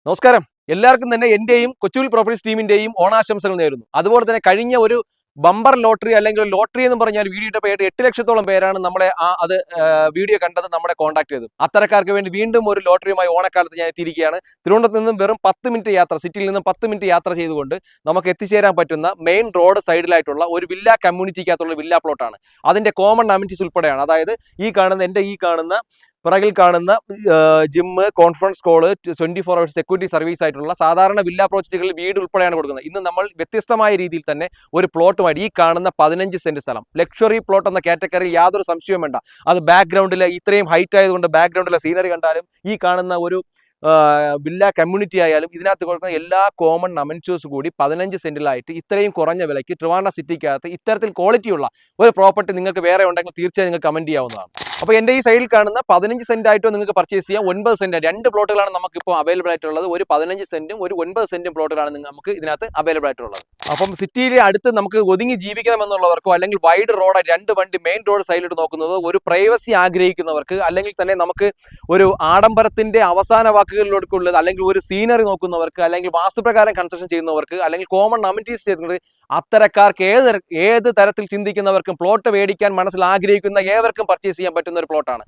നമസ്കാരം. എല്ലാവർക്കും തന്നെ എന്റെയും കൊച്ചുവിൽ പ്രോപ്പർട്ടീസ് ടീമിന്റെയും ഓണാശംസകൾ നേരുന്നു. അതുപോലെ തന്നെ കഴിഞ്ഞ ഒരു ബമ്പർ ലോട്ടറി അല്ലെങ്കിൽ ലോട്ടറി എന്ന് പറഞ്ഞാൽ വീഡിയോ ഇട്ടപ്പോൾ 8 ലക്ഷത്തോളം പേരാണ് നമ്മളെ വീഡിയോ കണ്ടത്, നമ്മളെ കോൺടാക്ട് ചെയ്തു. അത്തരക്കാർക്ക് വേണ്ടി വീണ്ടും ഒരു ലോട്ടറിയുമായി ഓണക്കാലത്ത് ഞാൻ എത്തിയിരിക്കുകയാണ്. തിരുവനന്തപുരത്ത് നിന്നും വെറും 10 മിനിറ്റ് യാത്ര, സിറ്റിയിൽ നിന്നും 10 മിനിറ്റ് യാത്ര ചെയ്തുകൊണ്ട് നമുക്ക് എത്തിച്ചേരാൻ പറ്റുന്ന മെയിൻ റോഡ് സൈഡിലായിട്ടുള്ള ഒരു വില്ല കമ്മ്യൂണിറ്റിക്കകത്തുള്ള വില്ല പ്ലോട്ടാണ്. അതിന്റെ കോമൺ അമ്യൂണിറ്റീസ് ഉൾപ്പെടെയാണ്. അതായത് ഈ കാണുന്ന പിറകിൽ കാണുന്ന gym, conference call, 24 hours security service ആയിട്ടുള്ള സാധാരണ വില്ല പ്രോജക്റ്റുകളിൽ വീട് ഉൾപ്പെടെയാണ് കൊടുക്കുന്നത്. ഇന്ന് നമ്മൾ വ്യത്യസ്തമായ രീതിയിൽ തന്നെ ഒരു പ്ലോട്ടുമായിട്ട് ഈ കാണുന്ന 15 സെന്റ് സ്ഥലം, ലക്ഷറി പ്ലോട്ട് എന്ന കാറ്റഗറിയിൽ യാതൊരു സംശയവും വേണ്ട. അത് ബാക്ക്ഗ്രൗണ്ടിൽ ഇത്രയും ഹൈറ്റ് ആയതുകൊണ്ട് ബാക്ക്ഗ്രൗണ്ടിലെ സീനറി കണ്ടാലും ഈ കാണുന്ന ഒരു വില്ല കമ്മ്യൂണിറ്റി ആയാലും ഇതിനകത്ത് കൊടുക്കുന്ന എല്ലാ കോമൺ അമെനിറ്റീസ് കൂടി 15 സെന്റിലായിട്ട് ഇത്രയും കുറഞ്ഞ വിലയ്ക്ക് ട്രിവാൻഡ്രം സിറ്റിക്കകത്ത് ഇത്തരത്തിൽ ക്വാളിറ്റിയുള്ള ഒരു പ്രോപ്പർട്ടി നിങ്ങൾക്ക് വേറെ ഉണ്ടെങ്കിൽ തീർച്ചയായും നിങ്ങൾക്ക് കമന്റ് ചെയ്യാവുന്നതാണ്. അപ്പോൾ എൻ്റെ ഈ സൈഡിൽ കാണുന്ന 15 സെന്റ് ആയിട്ടോ നിങ്ങൾക്ക് പർച്ചേസ് ചെയ്യാം. 9 സെന്റ്, 2 പ്ലോട്ടുകളാണ് നമുക്കിപ്പോൾ അവൈലബിൾ ആയിട്ടുള്ളത്. ഒരു 15 സെന്റും ഒരു 9 സെന്റും പ്ലോട്ടുകളാണ് നമുക്ക് ഇതിനകത്ത് അവൈലബിൾ ആയിട്ടുള്ളത്. അപ്പം സിറ്റിയിലെ അടുത്ത് നമുക്ക് ഒതുങ്ങി ജീവിക്കണമെന്നുള്ളവർക്കോ അല്ലെങ്കിൽ വൈഡ് റോഡ് 2 വണ്ടി മെയിൻ റോഡ് സൈഡിലോട്ട് നോക്കുന്നത്, ഒരു പ്രൈവസി ആഗ്രഹിക്കുന്നവർക്ക്, അല്ലെങ്കിൽ തന്നെ നമുക്ക് ഒരു ആഡംബരത്തിന്റെ അവസാന വാക്കുകളിലോട്ടുള്ളത്, അല്ലെങ്കിൽ ഒരു സീനറി നോക്കുന്നവർക്ക്, അല്ലെങ്കിൽ വാസ്തുപ്രകാരം കൺസ്ട്രക്ഷൻ ചെയ്യുന്നവർക്ക്, അല്ലെങ്കിൽ കോമൺ അമ്യൂണിറ്റീസ് ചെയ്യുന്നത്, അത്തരക്കാർക്ക് ഏത് തരത്തിൽ ചിന്തിക്കുന്നവർക്കും പ്ലോട്ട് മേടിക്കാൻ മനസ്സിൽ ആഗ്രഹിക്കുന്ന ഏവർക്കും പർച്ചേസ് ചെയ്യാൻ പറ്റുന്ന ഒരു പ്ലോട്ടാണ്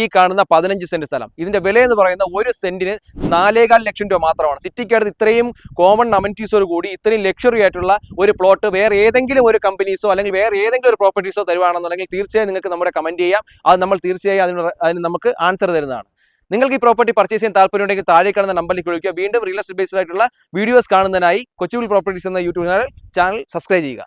ഈ കാണുന്ന 15 സെന്റ് സ്ഥലം. ഇതിന്റെ വില എന്ന് പറയുന്ന ഒരു സെന്റിന് 4.25 ലക്ഷം രൂപ മാത്രമാണ്. സിറ്റിക്കടുത്ത് ഇത്രയും കോമൺ അമ്യൂണിറ്റീസോട് കൂടി ഇത്രയും ലക്ഷറി ആയിട്ടുള്ള ഒരു പ്ലോട്ട് വേറെ ഏതെങ്കിലും ഒരു കമ്പനീസോ അല്ലെങ്കിൽ വേറെ ഏതെങ്കിലും ഒരു പ്രോപ്പർട്ടീസോ തരുവാണെന്നുണ്ടെങ്കിൽ തീർച്ചയായും നിങ്ങൾക്ക് നമ്മുടെ കമന്റ് ചെയ്യാം. അത് നമ്മൾ തീർച്ചയായും അതിന് നമുക്ക് ആൻസർ തരുന്നതാണ്. നിങ്ങൾക്ക് ഈ പ്രോപ്പർട്ടി പർച്ചേസ് ചെയ്യാൻ താല്പര്യമുണ്ടെങ്കിൽ താഴെ കാണുന്ന നമ്പറിലേക്ക് വിളിക്കുക. വീണ്ടും റിയൽ എസ്റ്റേറ്റ് ബേസ്ഡ് ആയിട്ടുള്ള വീഡിയോസ് കാണുന്നതിനായി കൊച്ചുവിൽ പ്രോപ്പർട്ടീസ് എന്ന യൂട്യൂബ് ചാനൽ സബ്സ്ക്രൈബ് ചെയ്യുക.